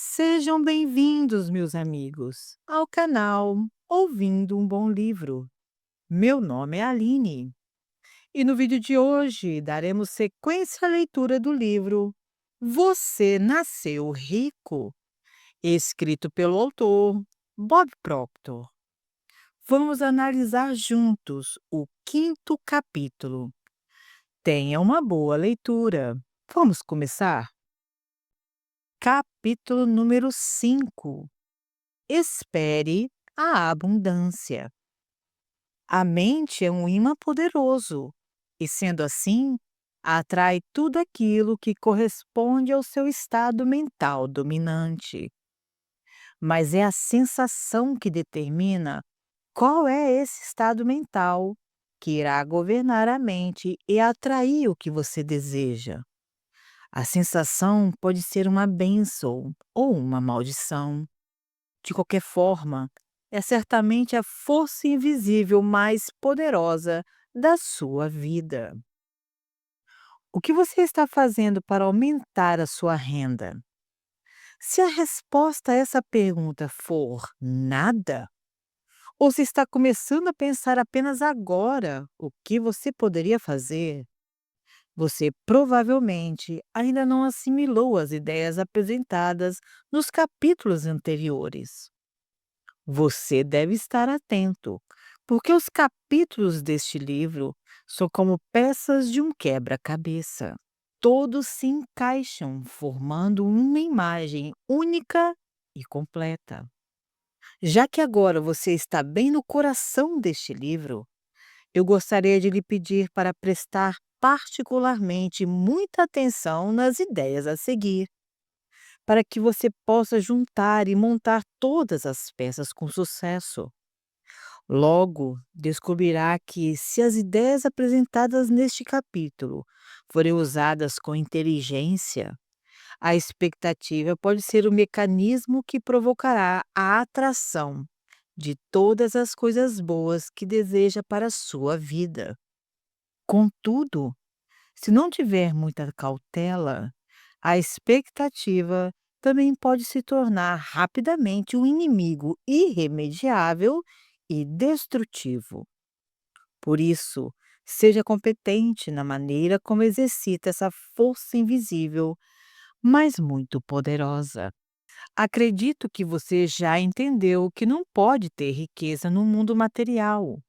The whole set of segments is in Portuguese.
Sejam bem-vindos, meus amigos, ao canal Ouvindo um Bom Livro. Meu nome é Aline e no vídeo de hoje daremos sequência à leitura do livro Você Nasceu Rico, escrito pelo autor Bob Proctor. Vamos analisar juntos o quinto capítulo. Tenha uma boa leitura. Vamos começar? Capítulo número 5. Espere a abundância. A mente é um imã poderoso e, sendo assim, atrai tudo aquilo que corresponde ao seu estado mental dominante. Mas é a sensação que determina qual é esse estado mental que irá governar a mente e atrair o que você deseja. A sensação pode ser uma bênção ou uma maldição. De qualquer forma, é certamente a força invisível mais poderosa da sua vida. O que você está fazendo para aumentar a sua renda? Se a resposta a essa pergunta for nada, ou se está começando a pensar apenas agora o que você poderia fazer, você provavelmente ainda não assimilou as ideias apresentadas nos capítulos anteriores. Você deve estar atento, porque os capítulos deste livro são como peças de um quebra-cabeça. Todos se encaixam, formando uma imagem única e completa. Já que agora você está bem no coração deste livro, eu gostaria de lhe pedir para prestar particularmente muita atenção nas ideias a seguir, para que você possa juntar e montar todas as peças com sucesso. Logo, descobrirá que, se as ideias apresentadas neste capítulo forem usadas com inteligência, a expectativa pode ser o mecanismo que provocará a atração de todas as coisas boas que deseja para a sua vida. Contudo, se não tiver muita cautela, a expectativa também pode se tornar rapidamente um inimigo irremediável e destrutivo. Por isso, seja competente na maneira como exercita essa força invisível, mas muito poderosa. Acredito que você já entendeu que não pode ter riqueza no mundo material,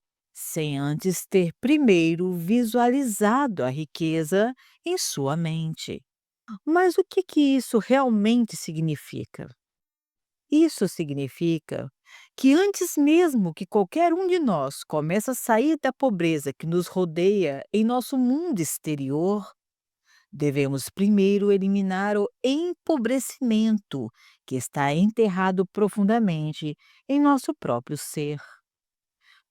sem antes ter primeiro visualizado a riqueza em sua mente. Mas o que isso realmente significa? Isso significa que antes mesmo que qualquer um de nós comece a sair da pobreza que nos rodeia em nosso mundo exterior, devemos primeiro eliminar o empobrecimento que está enterrado profundamente em nosso próprio ser.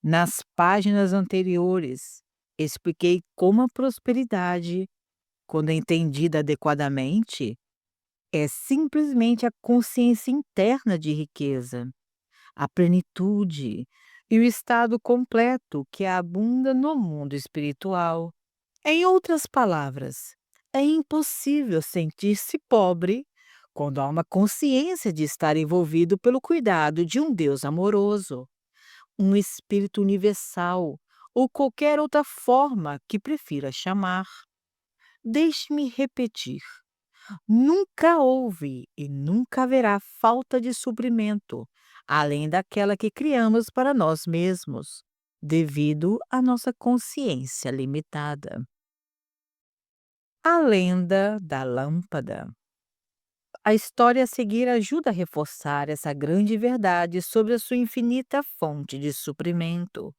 Nas páginas anteriores, expliquei como a prosperidade, quando entendida adequadamente, é simplesmente a consciência interna de riqueza, a plenitude e o estado completo que abunda no mundo espiritual. Em outras palavras, é impossível sentir-se pobre quando há uma consciência de estar envolvido pelo cuidado de um Deus amoroso, um espírito universal ou qualquer outra forma que prefira chamar. Deixe-me repetir. Nunca houve e nunca haverá falta de suprimento, além daquela que criamos para nós mesmos, devido à nossa consciência limitada. A lenda da lâmpada. A história a seguir ajuda a reforçar essa grande verdade sobre a sua infinita fonte de suprimento.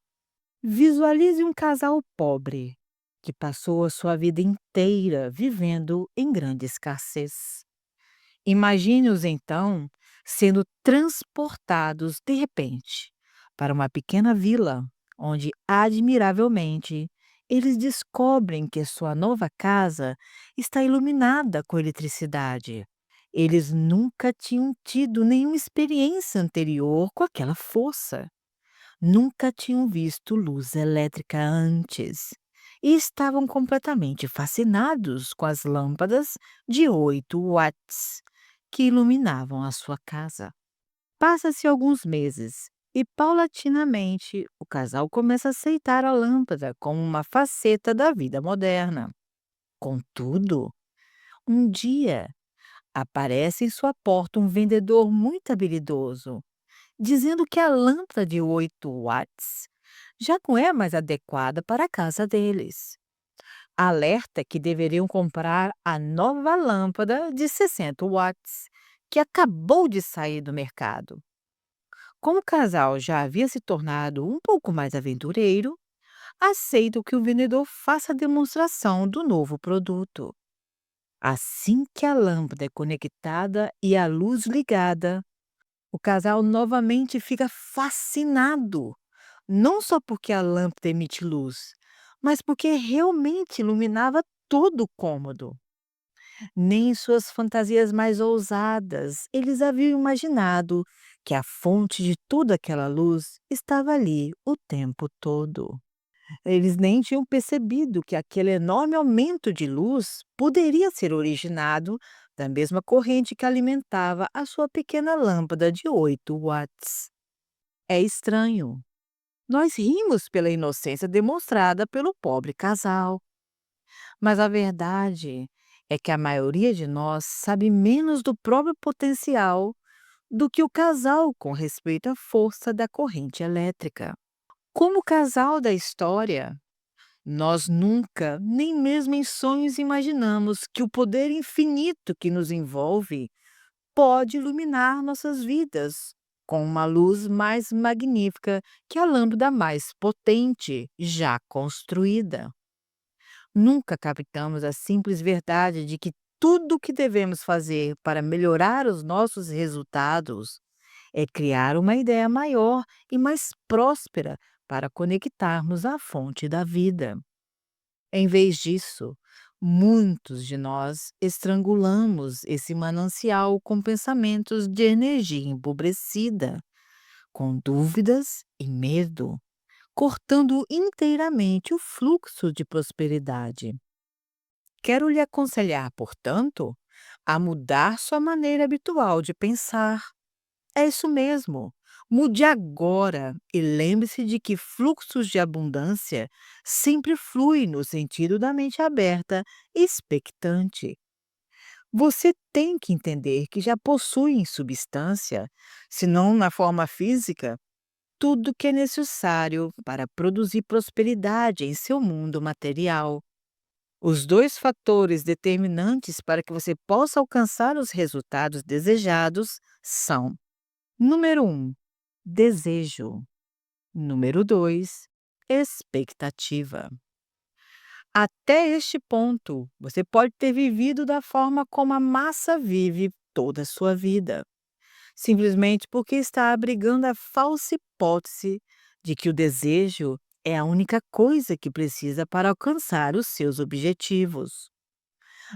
Visualize um casal pobre que passou a sua vida inteira vivendo em grande escassez. Imagine-os então sendo transportados de repente para uma pequena vila, onde admiravelmente eles descobrem que sua nova casa está iluminada com eletricidade. Eles nunca tinham tido nenhuma experiência anterior com aquela força. Nunca tinham visto luz elétrica antes e estavam completamente fascinados com as lâmpadas de 8 watts que iluminavam a sua casa. Passa-se alguns meses e, paulatinamente, o casal começa a aceitar a lâmpada como uma faceta da vida moderna. Contudo, um dia aparece em sua porta um vendedor muito habilidoso, dizendo que a lâmpada de 8 watts já não é mais adequada para a casa deles. Alerta que deveriam comprar a nova lâmpada de 60 watts, que acabou de sair do mercado. Como o casal já havia se tornado um pouco mais aventureiro, aceitam que o vendedor faça a demonstração do novo produto. Assim que a lâmpada é conectada e a luz ligada, o casal novamente fica fascinado, não só porque a lâmpada emite luz, mas porque realmente iluminava todo o cômodo. Nem em suas fantasias mais ousadas eles haviam imaginado que a fonte de toda aquela luz estava ali o tempo todo. Eles nem tinham percebido que aquele enorme aumento de luz poderia ser originado da mesma corrente que alimentava a sua pequena lâmpada de 8 watts. É estranho. Nós rimos pela inocência demonstrada pelo pobre casal, mas a verdade é que a maioria de nós sabe menos do próprio potencial do que o casal com respeito à força da corrente elétrica. Como o casal da história, nós nunca, nem mesmo em sonhos, imaginamos que o poder infinito que nos envolve pode iluminar nossas vidas com uma luz mais magnífica que a lâmpada mais potente já construída. Nunca captamos a simples verdade de que tudo o que devemos fazer para melhorar os nossos resultados é criar uma ideia maior e mais próspera para conectarmos à fonte da vida. Em vez disso, muitos de nós estrangulamos esse manancial com pensamentos de energia empobrecida, com dúvidas e medo, cortando inteiramente o fluxo de prosperidade. Quero lhe aconselhar, portanto, a mudar sua maneira habitual de pensar. É isso mesmo. Mude agora e lembre-se de que fluxos de abundância sempre fluem no sentido da mente aberta e expectante. Você tem que entender que já possui em substância, se não na forma física, tudo que é necessário para produzir prosperidade em seu mundo material. Os dois fatores determinantes para que você possa alcançar os resultados desejados são: número um, desejo. Número 2, expectativa. Até este ponto, você pode ter vivido da forma como a massa vive toda a sua vida, simplesmente porque está abrigando a falsa hipótese de que o desejo é a única coisa que precisa para alcançar os seus objetivos.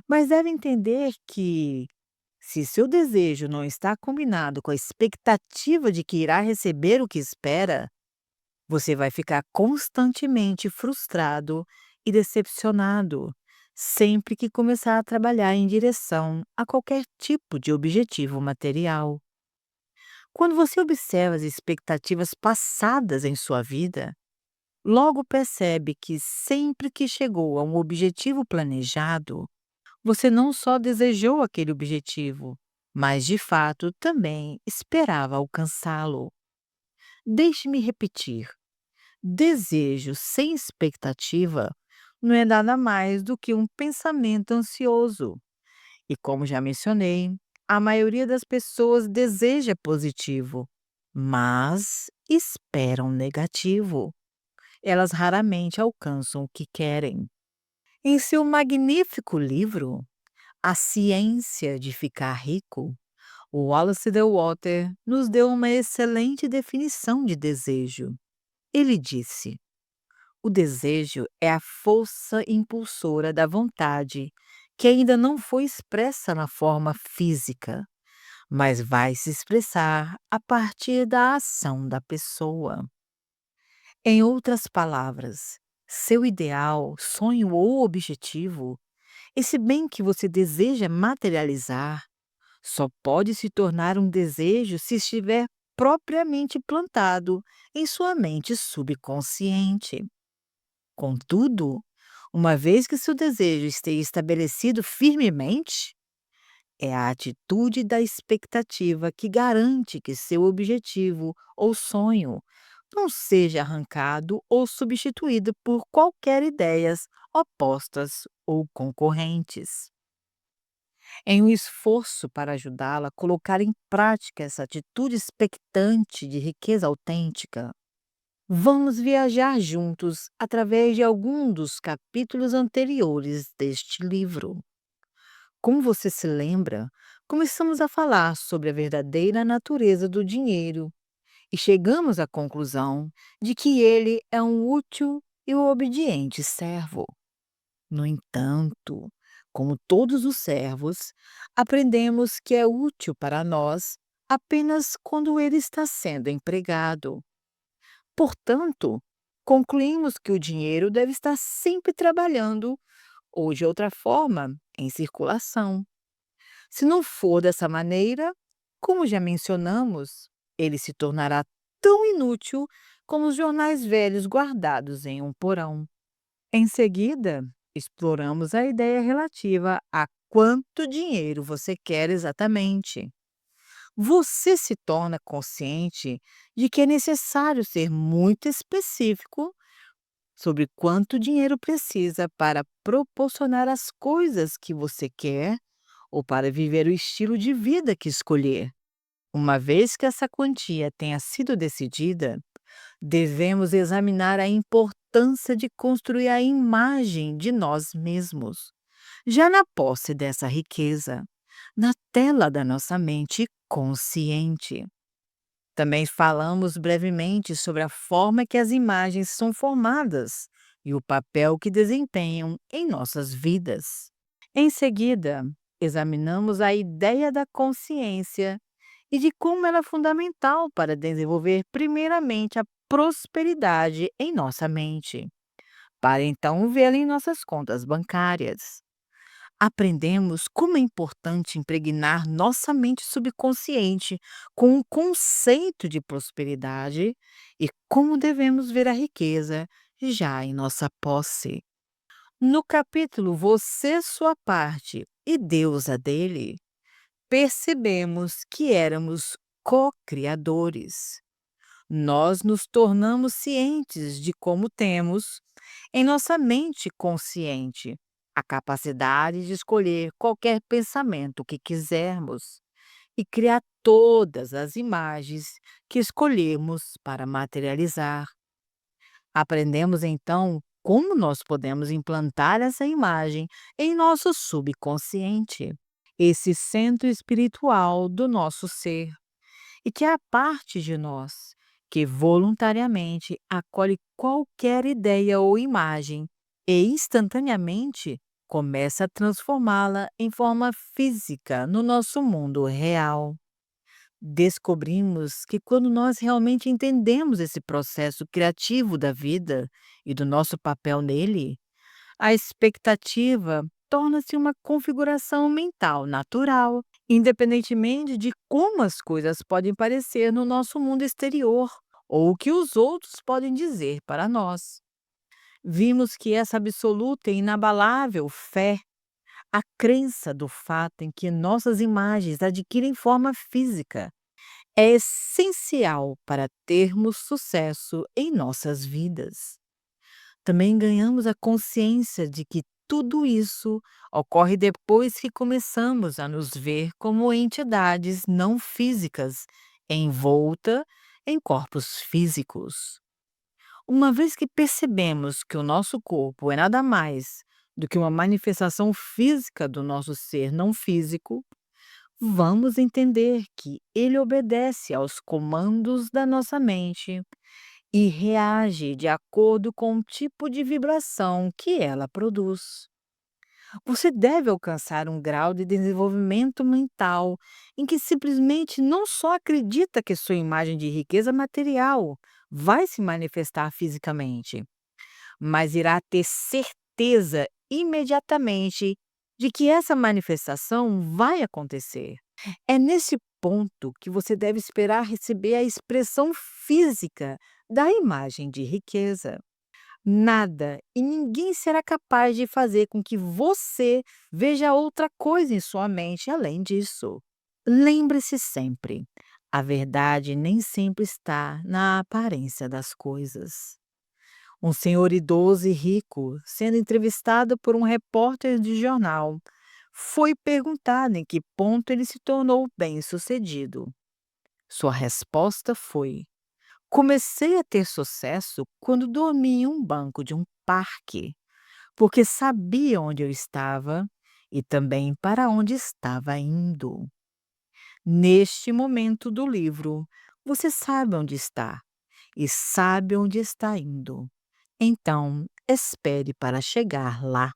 Mas deve entender que, se seu desejo não está combinado com a expectativa de que irá receber o que espera, você vai ficar constantemente frustrado e decepcionado sempre que começar a trabalhar em direção a qualquer tipo de objetivo material. Quando você observa as expectativas passadas em sua vida, logo percebe que sempre que chegou a um objetivo planejado, você não só desejou aquele objetivo, mas de fato também esperava alcançá-lo. Deixe-me repetir. Desejo sem expectativa não é nada mais do que um pensamento ansioso. E como já mencionei, a maioria das pessoas deseja positivo, mas esperam negativo. Elas raramente alcançam o que querem. Em seu magnífico livro, A Ciência de Ficar Rico, o Wallace de Water nos deu uma excelente definição de desejo. Ele disse: o desejo é a força impulsora da vontade, que ainda não foi expressa na forma física, mas vai se expressar a partir da ação da pessoa. Em outras palavras, seu ideal, sonho ou objetivo, esse bem que você deseja materializar, Só pode se tornar um desejo se estiver propriamente plantado em sua mente subconsciente. Contudo, uma vez que seu desejo esteja estabelecido firmemente, é a atitude da expectativa que garante que seu objetivo ou sonho não seja arrancado ou substituído por qualquer ideias opostas ou concorrentes. Em um esforço para ajudá-la a colocar em prática essa atitude expectante de riqueza autêntica, vamos viajar juntos através de algum dos capítulos anteriores deste livro. Como você se lembra, começamos a falar sobre a verdadeira natureza do dinheiro e chegamos à conclusão de que ele é um útil e obediente servo. No entanto, como todos os servos, aprendemos que é útil para nós apenas quando ele está sendo empregado. Portanto, concluímos que o dinheiro deve estar sempre trabalhando, ou de outra forma, em circulação. Se não for dessa maneira, como já mencionamos, ele se tornará tão inútil como os jornais velhos guardados em um porão. Em seguida, exploramos a ideia relativa a quanto dinheiro você quer exatamente. Você se torna consciente de que é necessário ser muito específico sobre quanto dinheiro precisa para proporcionar as coisas que você quer ou para viver o estilo de vida que escolher. Uma vez que essa quantia tenha sido decidida, devemos examinar a importância de construir a imagem de nós mesmos, já na posse dessa riqueza, na tela da nossa mente consciente. Também falamos brevemente sobre a forma que as imagens são formadas e o papel que desempenham em nossas vidas. Em seguida, examinamos a ideia da consciência e de como ela é fundamental para desenvolver, primeiramente, a prosperidade em nossa mente, para então vê-la em nossas contas bancárias. Aprendemos como é importante impregnar nossa mente subconsciente com o conceito de prosperidade e como devemos ver a riqueza já em nossa posse. No capítulo Você, Sua Parte e Deus a Dele, percebemos que éramos co-criadores. Nós nos tornamos cientes de como temos, em nossa mente consciente, a capacidade de escolher qualquer pensamento que quisermos e criar todas as imagens que escolhermos para materializar. Aprendemos então como nós podemos implantar essa imagem em nosso subconsciente, esse centro espiritual do nosso ser, e que é a parte de nós que voluntariamente acolhe qualquer ideia ou imagem e instantaneamente começa a transformá-la em forma física no nosso mundo real. Descobrimos que quando nós realmente entendemos esse processo criativo da vida e do nosso papel nele, a expectativa torna-se uma configuração mental natural, independentemente de como as coisas podem parecer no nosso mundo exterior ou o que os outros podem dizer para nós. Vimos que essa absoluta e inabalável fé, a crença do fato em que nossas imagens adquirem forma física, é essencial para termos sucesso em nossas vidas. Também ganhamos a consciência de que tudo isso ocorre depois que começamos a nos ver como entidades não físicas, envolta em corpos físicos. Uma vez que percebemos que o nosso corpo é nada mais do que uma manifestação física do nosso ser não físico, vamos entender que ele obedece aos comandos da nossa mente e reage de acordo com o tipo de vibração que ela produz. Você deve alcançar um grau de desenvolvimento mental em que simplesmente não só acredita que sua imagem de riqueza material vai se manifestar fisicamente, mas irá ter certeza imediatamente de que essa manifestação vai acontecer. É nesse ponto que você deve esperar receber a expressão física da imagem de riqueza. Nada e ninguém será capaz de fazer com que você veja outra coisa em sua mente além disso. Lembre-se sempre: a verdade nem sempre está na aparência das coisas. Um senhor idoso e rico, sendo entrevistado por um repórter de jornal, foi perguntado em que ponto ele se tornou bem-sucedido. Sua resposta foi: comecei a ter sucesso quando dormi em um banco de um parque, porque sabia onde eu estava e também para onde estava indo. Neste momento do livro, você sabe onde está e sabe onde está indo. Então, espere para chegar lá.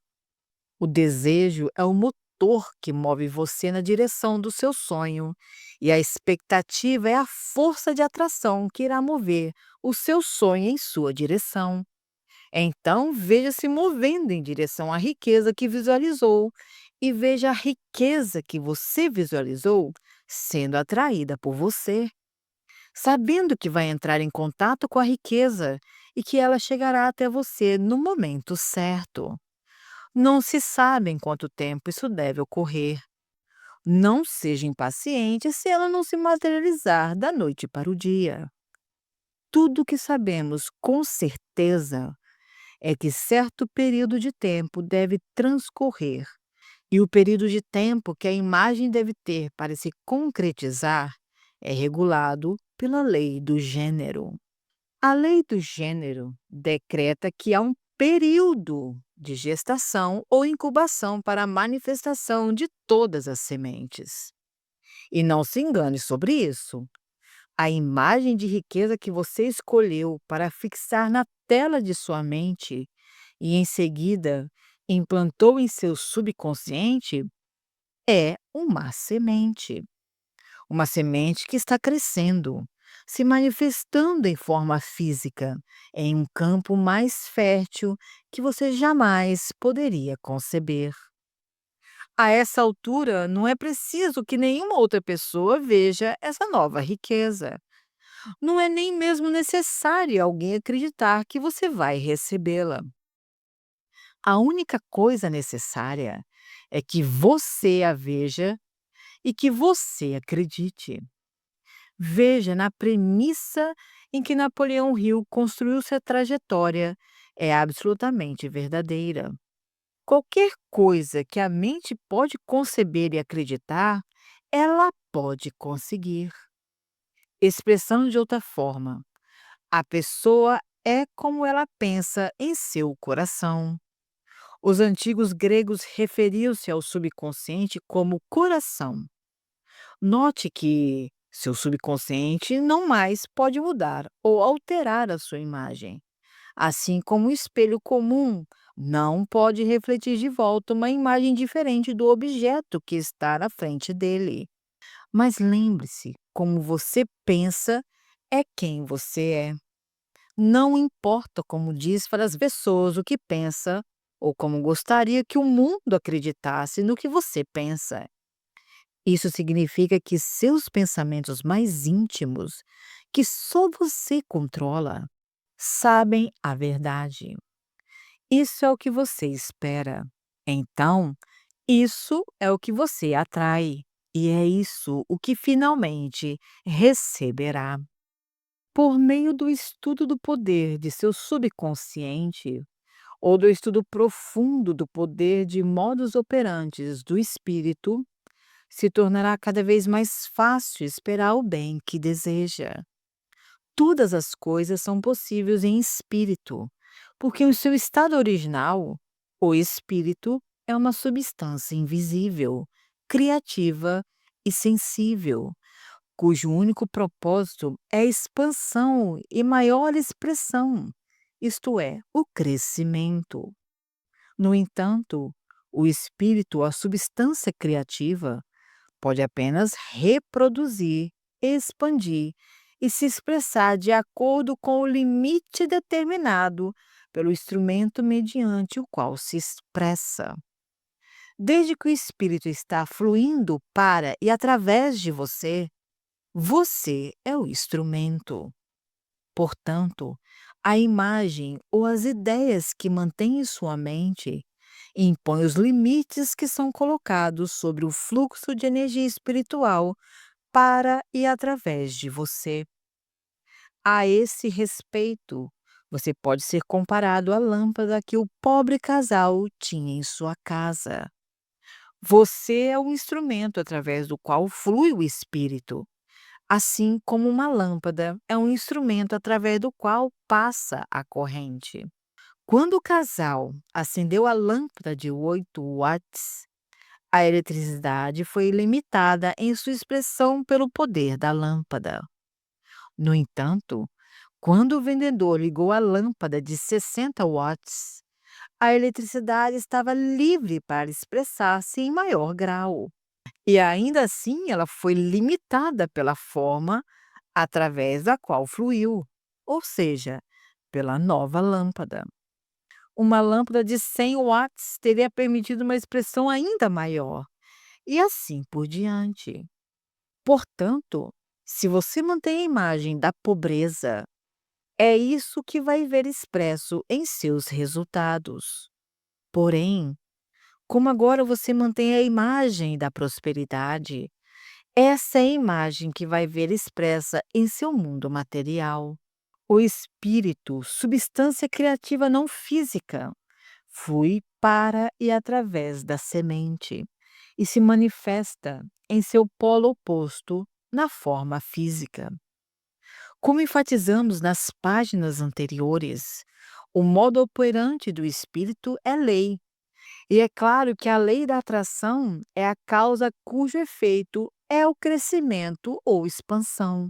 O desejo é o motor que move você na direção do seu sonho, e a expectativa é a força de atração que irá mover o seu sonho em sua direção. Então, veja-se movendo em direção à riqueza que visualizou e veja a riqueza que você visualizou sendo atraída por você, sabendo que vai entrar em contato com a riqueza e que ela chegará até você no momento certo. Não se sabe em quanto tempo isso deve ocorrer. Não seja impaciente se ela não se materializar da noite para o dia. Tudo o que sabemos com certeza é que certo período de tempo deve transcorrer, e o período de tempo que a imagem deve ter para se concretizar é regulado pela lei do gênero. A lei do gênero decreta que há um período de gestação ou incubação para a manifestação de todas as sementes. E não se engane sobre isso. A imagem de riqueza que você escolheu para fixar na tela de sua mente e em seguida implantou em seu subconsciente é uma semente. Uma semente que está crescendo, se manifestando em forma física, em um campo mais fértil que você jamais poderia conceber. A essa altura, não é preciso que nenhuma outra pessoa veja essa nova riqueza. Não é nem mesmo necessário alguém acreditar que você vai recebê-la. A única coisa necessária é que você a veja e que você acredite. Veja na premissa em que Napoleão Hill construiu sua trajetória, é absolutamente verdadeira. Qualquer coisa que a mente pode conceber e acreditar, ela pode conseguir. Expressando de outra forma, a pessoa é como ela pensa em seu coração. Os antigos gregos referiam-se ao subconsciente como coração. Note que seu subconsciente não mais pode mudar ou alterar a sua imagem, assim como o espelho comum não pode refletir de volta uma imagem diferente do objeto que está na frente dele. Mas lembre-se, como você pensa é quem você é. Não importa como diz para as pessoas o que pensa ou como gostaria que o mundo acreditasse no que você pensa. Isso significa que seus pensamentos mais íntimos, que só você controla, sabem a verdade. Isso é o que você espera. Então, isso é o que você atrai. E é isso o que finalmente receberá. Por meio do estudo do poder de seu subconsciente, ou do estudo profundo do poder de modus operantes do espírito, se tornará cada vez mais fácil esperar o bem que deseja. Todas as coisas são possíveis em espírito, porque o seu estado original, o espírito, é uma substância invisível, criativa e sensível, cujo único propósito é a expansão e maior expressão, isto é, o crescimento. No entanto, o espírito, a substância criativa, pode apenas reproduzir, expandir e se expressar de acordo com o limite determinado pelo instrumento mediante o qual se expressa. Desde que o espírito está fluindo para e através de você, você é o instrumento. Portanto, a imagem ou as ideias que mantém em sua mente impõe os limites que são colocados sobre o fluxo de energia espiritual para e através de você. A esse respeito, você pode ser comparado à lâmpada que o pobre casal tinha em sua casa. Você é o instrumento através do qual flui o espírito, assim como uma lâmpada é um instrumento através do qual passa a corrente. Quando o casal acendeu a lâmpada de 8 watts, a eletricidade foi limitada em sua expressão pelo poder da lâmpada. No entanto, quando o vendedor ligou a lâmpada de 60 watts, a eletricidade estava livre para expressar-se em maior grau. E ainda assim ela foi limitada pela forma através da qual fluiu, ou seja, pela nova lâmpada. Uma lâmpada de 100 watts teria permitido uma expressão ainda maior, e assim por diante. Portanto, se você mantém a imagem da pobreza, é isso que vai ver expresso em seus resultados. Porém, como agora você mantém a imagem da prosperidade, essa é a imagem que vai ver expressa em seu mundo material. O espírito, substância criativa não física, flui para e através da semente e se manifesta em seu polo oposto na forma física. Como enfatizamos nas páginas anteriores, o modo operante do espírito é lei. E é claro que a lei da atração é a causa cujo efeito é o crescimento ou expansão.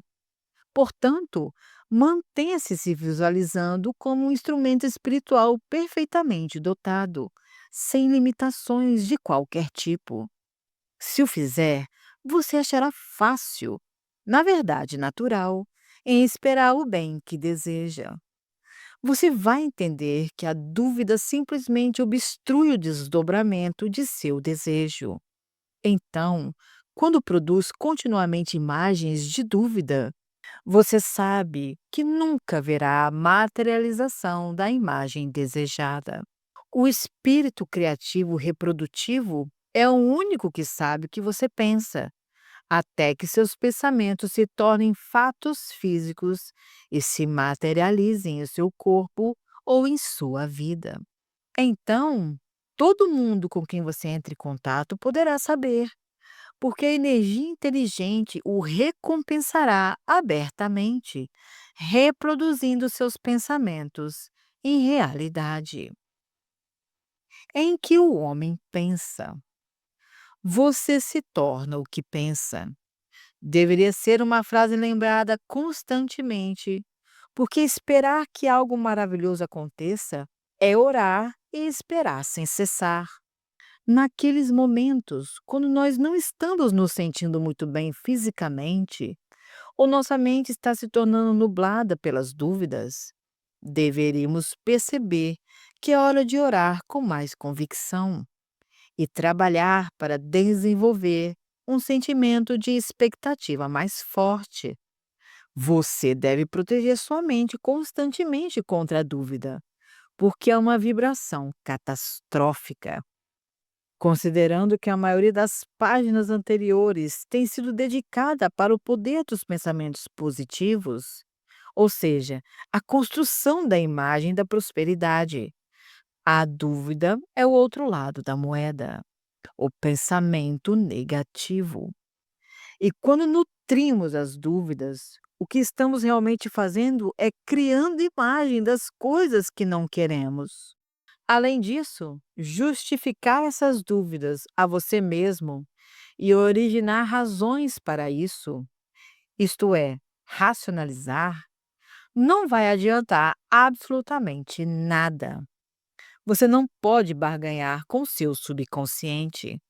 Portanto, mantenha-se se visualizando como um instrumento espiritual perfeitamente dotado, sem limitações de qualquer tipo. Se o fizer, você achará fácil, na verdade natural, em esperar o bem que deseja. Você vai entender que a dúvida simplesmente obstrui o desdobramento de seu desejo. Então, quando produz continuamente imagens de dúvida, você sabe que nunca verá a materialização da imagem desejada. O espírito criativo reprodutivo é o único que sabe o que você pensa, até que seus pensamentos se tornem fatos físicos e se materializem em seu corpo ou em sua vida. Então, todo mundo com quem você entre em contato poderá saber, porque a energia inteligente o recompensará abertamente, reproduzindo seus pensamentos em realidade. Em que o homem pensa, você se torna o que pensa. Deveria ser uma frase lembrada constantemente, porque esperar que algo maravilhoso aconteça é orar e esperar sem cessar. Naqueles momentos, quando nós não estamos nos sentindo muito bem fisicamente, ou nossa mente está se tornando nublada pelas dúvidas, deveríamos perceber que é hora de orar com mais convicção e trabalhar para desenvolver um sentimento de expectativa mais forte. Você deve proteger sua mente constantemente contra a dúvida, porque é uma vibração catastrófica. Considerando que a maioria das páginas anteriores tem sido dedicada para o poder dos pensamentos positivos, ou seja, a construção da imagem da prosperidade. A dúvida é o outro lado da moeda, o pensamento negativo. E quando nutrimos as dúvidas, o que estamos realmente fazendo é criando imagem das coisas que não queremos. Além disso, justificar essas dúvidas a você mesmo e originar razões para isso, isto é, racionalizar, não vai adiantar absolutamente nada. Você não pode barganhar com seu subconsciente,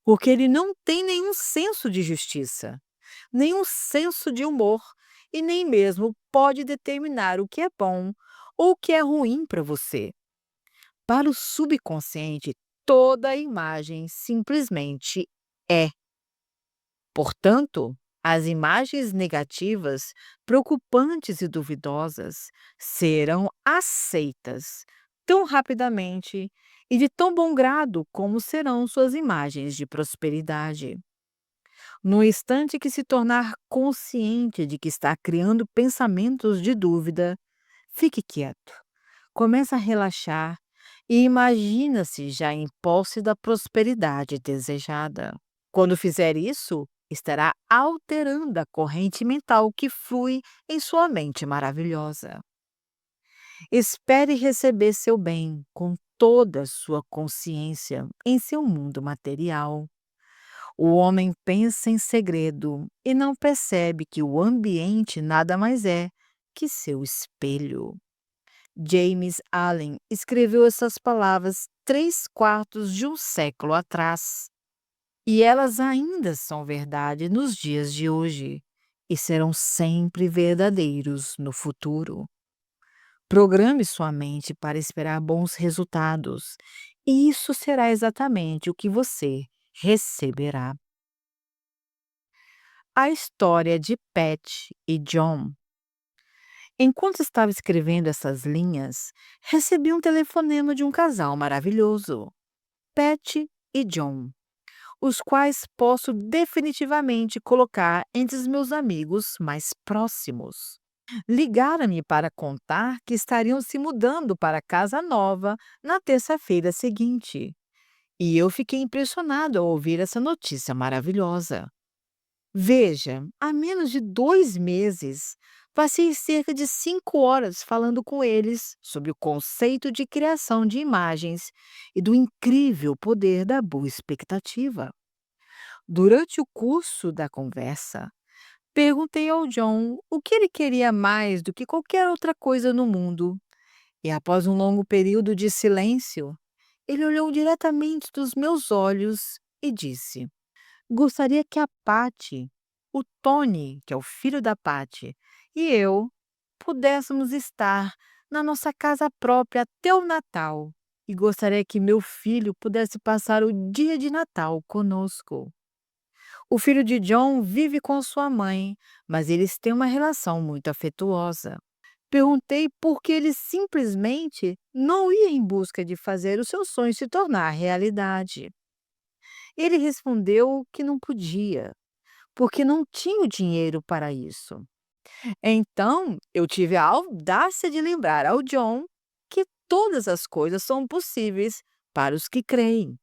porque ele não tem nenhum senso de justiça, nenhum senso de humor e nem mesmo pode determinar o que é bom ou o que é ruim para você. Para o subconsciente, toda imagem simplesmente é. Portanto, as imagens negativas, preocupantes e duvidosas serão aceitas tão rapidamente e de tão bom grado como serão suas imagens de prosperidade. No instante que se tornar consciente de que está criando pensamentos de dúvida, fique quieto, comece a relaxar e imagina-se já em posse da prosperidade desejada. Quando fizer isso, estará alterando a corrente mental que flui em sua mente maravilhosa. Espere receber seu bem com toda a sua consciência em seu mundo material. O homem pensa em segredo e não percebe que o ambiente nada mais é que seu espelho. James Allen escreveu essas palavras 3/4 de um século atrás. E elas ainda são verdade nos dias de hoje e serão sempre verdadeiros no futuro. Programe sua mente para esperar bons resultados, e isso será exatamente o que você receberá. A história de Pat e John. Enquanto estava escrevendo essas linhas, recebi um telefonema de um casal maravilhoso, Pat e John, os quais posso definitivamente colocar entre os meus amigos mais próximos. Ligaram-me para contar que estariam se mudando para a casa nova na terça-feira seguinte. E eu fiquei impressionado ao ouvir essa notícia maravilhosa. Veja, há menos de 2 meses, passei cerca de 5 horas falando com eles sobre o conceito de criação de imagens e do incrível poder da boa expectativa. Durante o curso da conversa, perguntei ao John o que ele queria mais do que qualquer outra coisa no mundo. E após um longo período de silêncio, ele olhou diretamente nos meus olhos e disse: Gostaria que a Patty, o Tony, que é o filho da Patty, e eu pudéssemos estar na nossa casa própria até o Natal. E gostaria que meu filho pudesse passar o dia de Natal conosco. O filho de John vive com sua mãe, mas eles têm uma relação muito afetuosa. Perguntei por que ele simplesmente não ia em busca de fazer o seu sonho se tornar realidade. Ele respondeu que não podia, porque não tinha o dinheiro para isso. Então, eu tive a audácia de lembrar ao John que todas as coisas são possíveis para os que creem.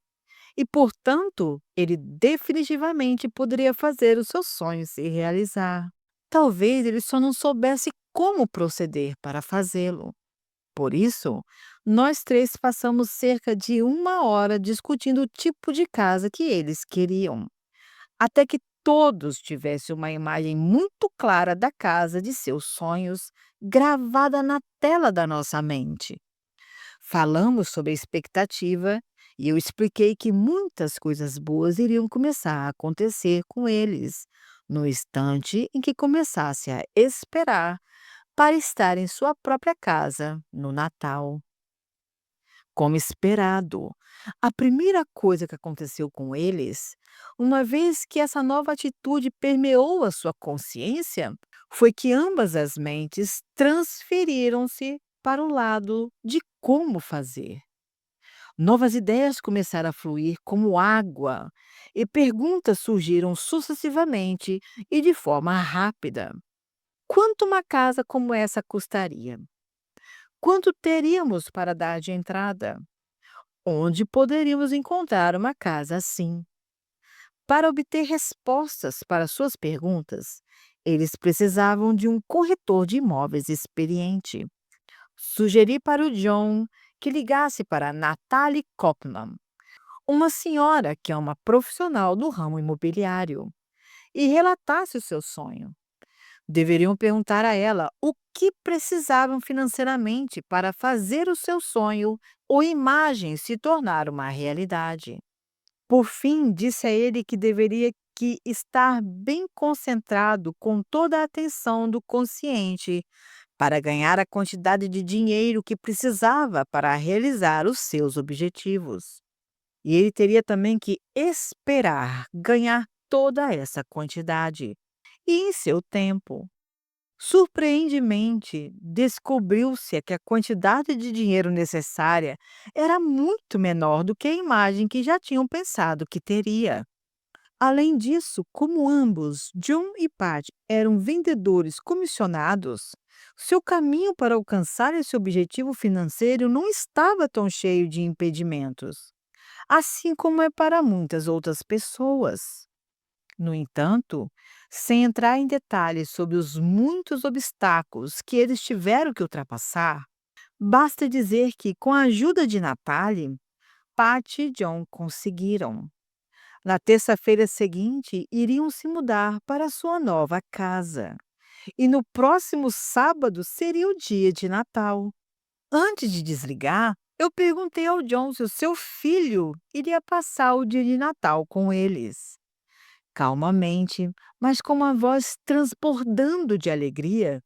E, portanto, ele definitivamente poderia fazer o seu sonho se realizar. Talvez ele só não soubesse como proceder para fazê-lo. Por isso, nós três passamos cerca de 1 hora discutindo o tipo de casa que eles queriam, até que todos tivessem uma imagem muito clara da casa de seus sonhos gravada na tela da nossa mente. Falamos sobre a expectativa e eu expliquei que muitas coisas boas iriam começar a acontecer com eles no instante em que começasse a esperar para estar em sua própria casa no Natal. Como esperado, a primeira coisa que aconteceu com eles, uma vez que essa nova atitude permeou a sua consciência, foi que ambas as mentes transferiram-se para o lado de como fazer. Novas ideias começaram a fluir como água e perguntas surgiram sucessivamente e de forma rápida. Quanto uma casa como essa custaria? Quanto teríamos para dar de entrada? Onde poderíamos encontrar uma casa assim? Para obter respostas para suas perguntas, eles precisavam de um corretor de imóveis experiente. Sugeri para o John que ligasse para Natalie Copman, uma senhora que é uma profissional do ramo imobiliário, e relatasse o seu sonho. Deveriam perguntar a ela o que precisavam financeiramente para fazer o seu sonho ou imagem se tornar uma realidade. Por fim, disse a ele que deveria que estar bem concentrado com toda a atenção do consciente para ganhar a quantidade de dinheiro que precisava para realizar os seus objetivos. E ele teria também que esperar ganhar toda essa quantidade, e em seu tempo. Surpreendentemente, descobriu-se que a quantidade de dinheiro necessária era muito menor do que a imagem que já tinham pensado que teria. Além disso, como ambos, John e Pat, eram vendedores comissionados, seu caminho para alcançar esse objetivo financeiro não estava tão cheio de impedimentos, assim como é para muitas outras pessoas. No entanto, sem entrar em detalhes sobre os muitos obstáculos que eles tiveram que ultrapassar, basta dizer que, com a ajuda de Natalie, Pat e John conseguiram. Na terça-feira seguinte, iriam se mudar para sua nova casa. E no próximo sábado seria o dia de Natal. Antes de desligar, eu perguntei ao John se o seu filho iria passar o dia de Natal com eles. Calmamente, mas com uma voz transbordando de alegria,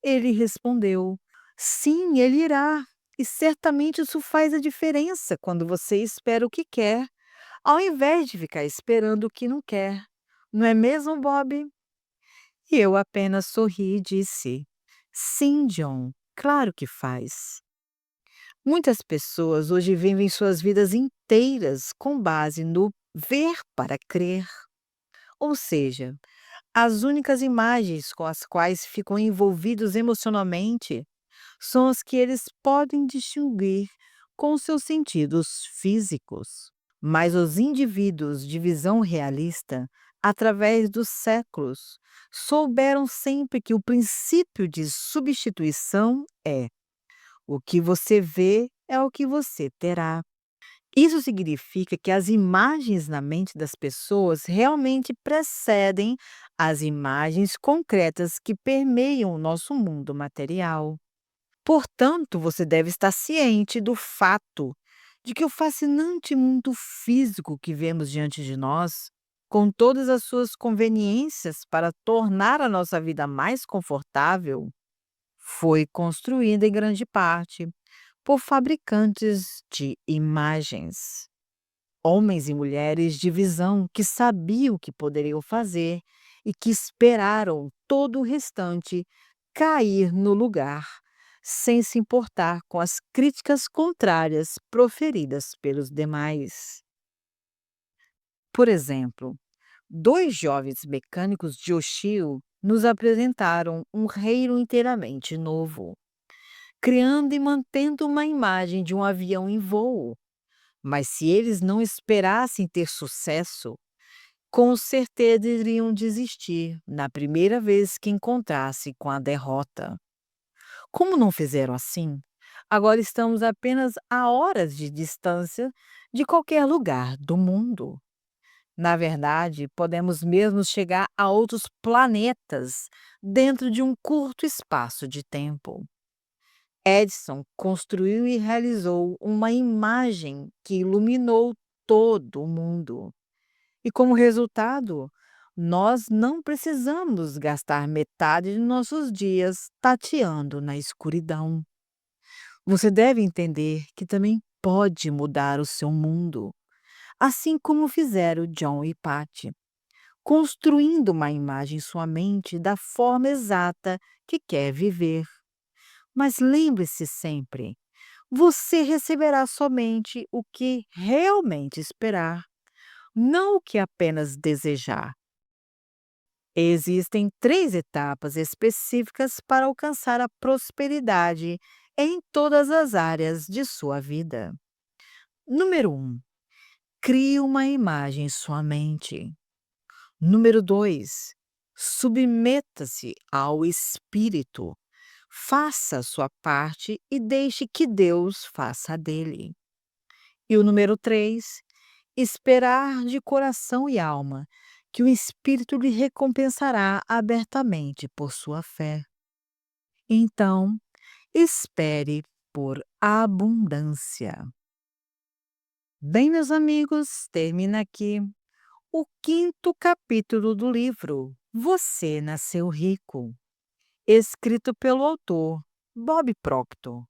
ele respondeu: Sim, ele irá. E certamente isso faz a diferença quando você espera o que quer, ao invés de ficar esperando o que não quer. Não é mesmo, Bob? E eu apenas sorri e disse: Sim, John, claro que faz. Muitas pessoas hoje vivem suas vidas inteiras com base no ver para crer. Ou seja, as únicas imagens com as quais ficam envolvidos emocionalmente são as que eles podem distinguir com seus sentidos físicos. Mas os indivíduos de visão realista, através dos séculos, souberam sempre que o princípio de substituição é: o que você vê é o que você terá. Isso significa que as imagens na mente das pessoas realmente precedem as imagens concretas que permeiam o nosso mundo material. Portanto, você deve estar ciente do fato de que o fascinante mundo físico que vemos diante de nós, com todas as suas conveniências para tornar a nossa vida mais confortável, foi construído em grande parte por fabricantes de imagens. Homens e mulheres de visão que sabiam o que poderiam fazer e que esperaram todo o restante cair no lugar, sem se importar com as críticas contrárias proferidas pelos demais. Por exemplo, dois jovens mecânicos de Ohio nos apresentaram um reino inteiramente novo, criando e mantendo uma imagem de um avião em voo. Mas se eles não esperassem ter sucesso, com certeza iriam desistir na primeira vez que encontrasse com a derrota. Como não fizeram assim, agora estamos apenas a horas de distância de qualquer lugar do mundo. Na verdade, podemos mesmo chegar a outros planetas dentro de um curto espaço de tempo. Edison construiu e realizou uma imagem que iluminou todo o mundo. E como resultado, nós não precisamos gastar metade de nossos dias tateando na escuridão. Você deve entender que também pode mudar o seu mundo, assim como fizeram John e Patty, construindo uma imagem em sua mente da forma exata que quer viver. Mas lembre-se sempre, você receberá somente o que realmente esperar, não o que apenas desejar. Existem três etapas específicas para alcançar a prosperidade em todas as áreas de sua vida. Número um, crie uma imagem em sua mente. Número 2, submeta-se ao Espírito. Faça a sua parte e deixe que Deus faça a dele. E o número 3, esperar de coração e alma, que o Espírito lhe recompensará abertamente por sua fé. Então, espere por abundância. Bem, meus amigos, termina aqui o quinto capítulo do livro Você Nasceu Rico, escrito pelo autor Bob Proctor.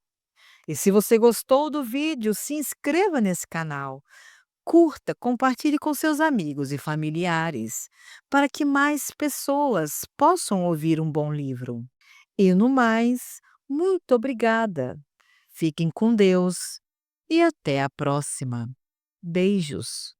E se você gostou do vídeo, se inscreva nesse canal, Curta, compartilhe com seus amigos e familiares, para que mais pessoas possam ouvir um bom livro. E no mais, muito obrigada. Fiquem com Deus e até a próxima. Beijos.